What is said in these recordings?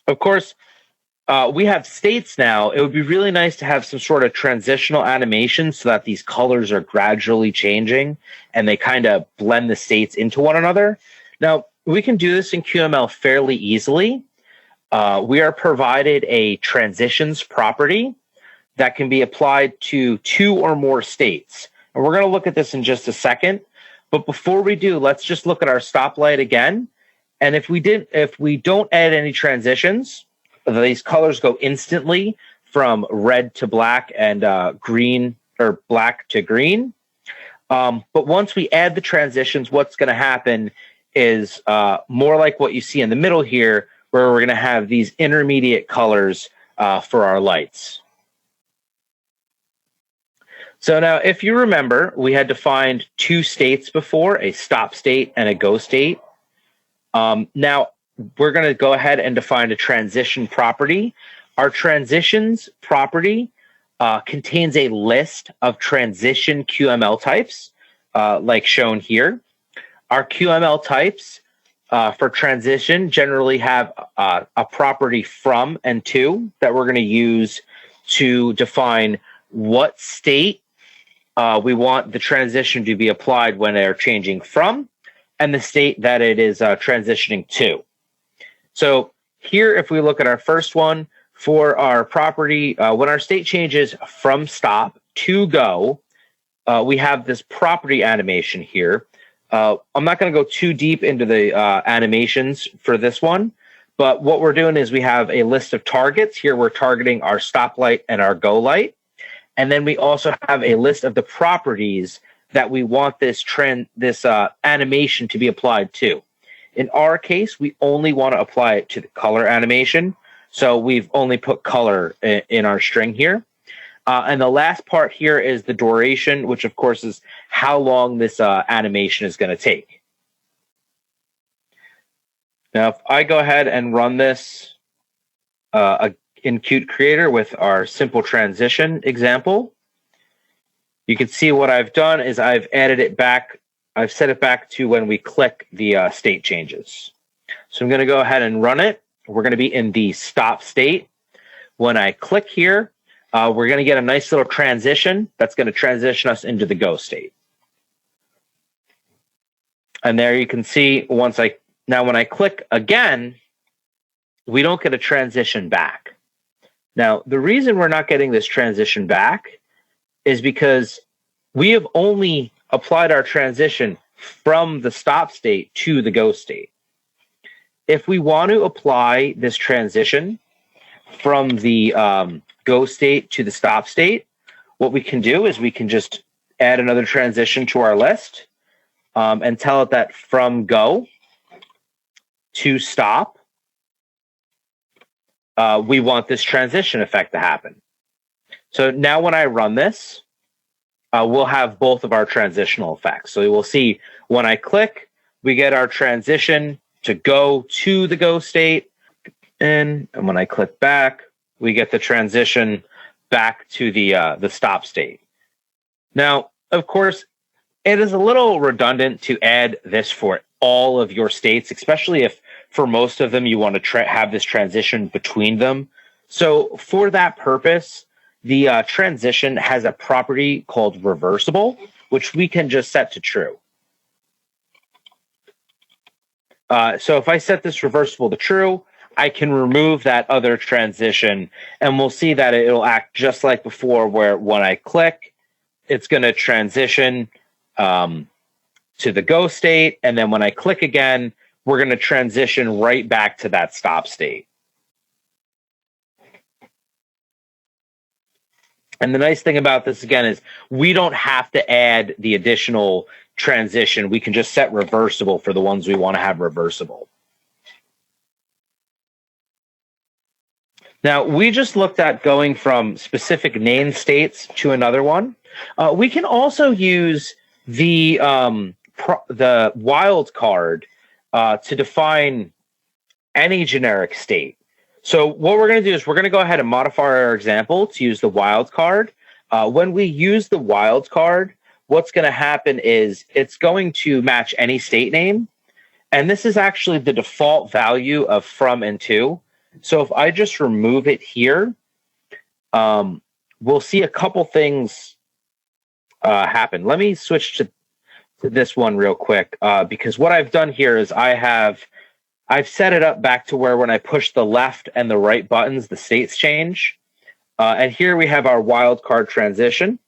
Of course, we have states now. It would be really nice to have some sort of transitional animation so that these colors are gradually changing and they kind of blend the states into one another. Now, we can do this in QML fairly easily. We are provided a transitions property that can be applied to 2 or more states. And we're going to look at this in just a second. But before we do, let's just look at our stoplight again. And if we don't add any transitions, these colors go instantly from red to black and green, or black to green. But once we add the transitions, what's going to happen is more like what you see in the middle here, where we're going to have these intermediate colors for our lights. So now, if you remember, we had defined 2 states before, a stop state and a go state. Now, we're going to go ahead and define a transition property. Our transitions property contains a list of transition QML types, like shown here. Our QML types for transition generally have a property from and to that we're going to use to define what state we want the transition to be applied when they're changing from, and the state that it is transitioning to. So here, if we look at our first one, for our property, when our state changes from stop to go, we have this property animation here. I'm not going to go too deep into the animations for this one, but what we're doing is we have a list of targets. Here we're targeting our stoplight and our go light. And then we also have a list of the properties that we want this animation to be applied to. In our case, we only want to apply it to the color animation. So we've only put color in our string here. And the last part here is the duration, which of course is how long this animation is going to take. Now, if I go ahead and run this in Qt Creator with our simple transition example, you can see what I've done is I've added it back. I've set it back to when we click the state changes. So I'm going to go ahead and run it. We're going to be in the stop state. When I click here, we're going to get a nice little transition that's going to transition us into the go state. And there you can see when I click again, we don't get a transition back. Now, the reason we're not getting this transition back is because we have only applied our transition from the stop state to the go state. If we want to apply this transition from the go state to the stop state, what we can do is we can just add another transition to our list and tell it that from go to stop, we want this transition effect to happen. So now when I run this, we'll have both of our transitional effects. So we'll see when I click, we get our transition to go to the go state. And when I click back, we get the transition back to the stop state. Now, of course, it is a little redundant to add this for all of your states, especially if for most of them you want to have this transition between them. So for that purpose, the transition has a property called reversible, which we can just set to true. So if I set this reversible to true, I can remove that other transition, and we'll see that it'll act just like before, where when I click, it's going to transition to the go state, and then when I click again, we're going to transition right back to that stop state. And the nice thing about this, again, is we don't have to add the additional transition. We can just set reversible for the ones we want to have reversible. Now, we just looked at going from specific named states to another one. We can also use the wildcard to define any generic state. So what we're going to do is we're going to go ahead and modify our example to use the wildcard. When we use the wildcard, what's going to happen is it's going to match any state name. And this is actually the default value of from and to. So if I just remove it here, we'll see a couple things happen. Let me switch to this one real quick, because what I've done here is I've set it up back to where when I push the left and the right buttons, the states change. And here we have our wildcard transition,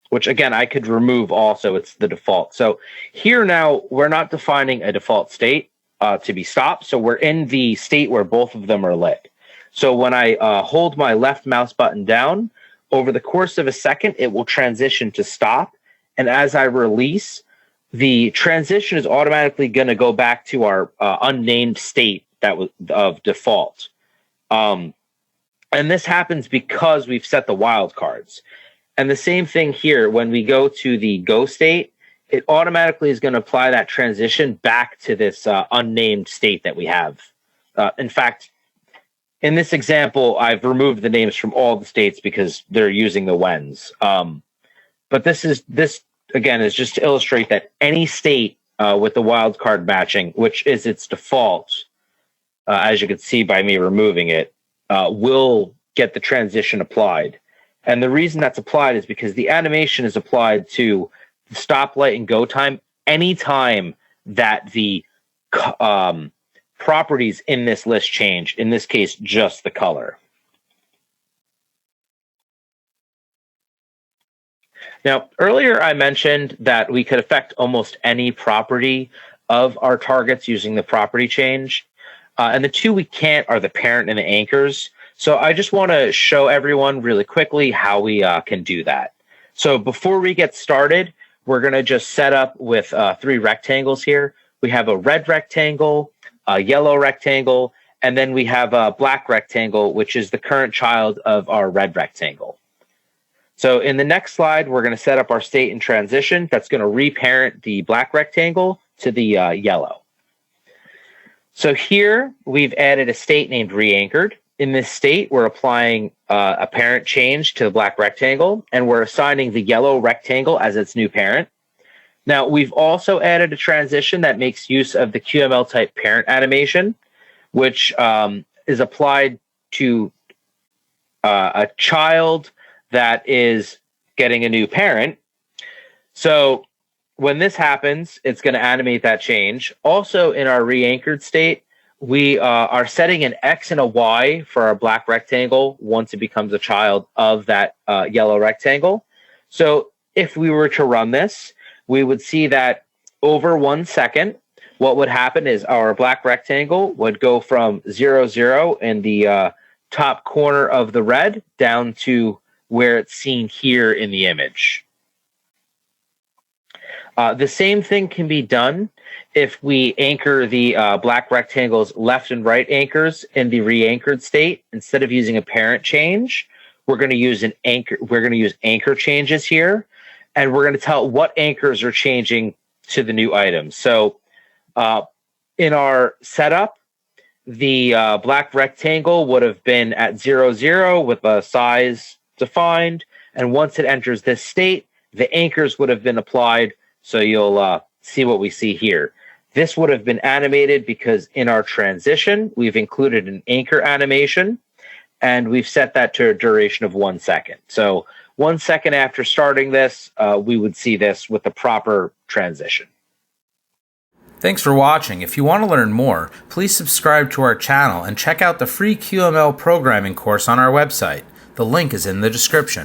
which again, I could remove also. It's the default. So here now, we're not defining a default state to be stopped. So we're in the state where both of them are lit. So when I hold my left mouse button down, over the course of a second, it will transition to stop. And as I release, the transition is automatically going to go back to our unnamed state that was of default. And this happens because we've set the wildcards. And the same thing here, when we go to the go state, it automatically is going to apply that transition back to this unnamed state that we have. In fact, in this example, I've removed the names from all the states because they're using the whens. But this again is just to illustrate that any state with the wildcard matching, which is its default, as you can see by me removing it, will get the transition applied. And the reason that's applied is because the animation is applied to the stoplight and go time anytime that the properties in this list change, in this case, just the color. Now, earlier I mentioned that we could affect almost any property of our targets using the property change. And the two we can't are the parent and the anchors. So I just want to show everyone really quickly how we can do that. So before we get started, we're going to just set up with 3 rectangles here. We have a red rectangle, a yellow rectangle, and then we have a black rectangle, which is the current child of our red rectangle. So in the next slide, we're going to set up our state and transition. That's going to reparent the black rectangle to the yellow. So here we've added a state named reanchored. In this state, we're applying a parent change to the black rectangle, and we're assigning the yellow rectangle as its new parent. Now, we've also added a transition that makes use of the QML type parent animation, which is applied to a child that is getting a new parent. So when this happens, it's going to animate that change. Also, in our reanchored state, we are setting an X and a Y for our black rectangle once it becomes a child of that yellow rectangle. So if we were to run this, we would see that over 1 second, what would happen is our black rectangle would go from 0, 0 in the top corner of the red down to where it's seen here in the image. The same thing can be done if we anchor the black rectangle's left and right anchors in the re-anchored state. Instead of using a parent change, we're going to use an anchor. We're going to use anchor changes here, and we're going to tell what anchors are changing to the new item. So in our setup, the black rectangle would have been at 0, 0 with a size defined, and once it enters this state, the anchors would have been applied. So you'll see what we see here. This would have been animated because in our transition, we've included an anchor animation, and we've set that to a duration of 1 second. So 1 second after starting this, we would see this with the proper transition. Thanks for watching. If you want to learn more, please subscribe to our channel and check out the free QML programming course on our website. The link is in the description.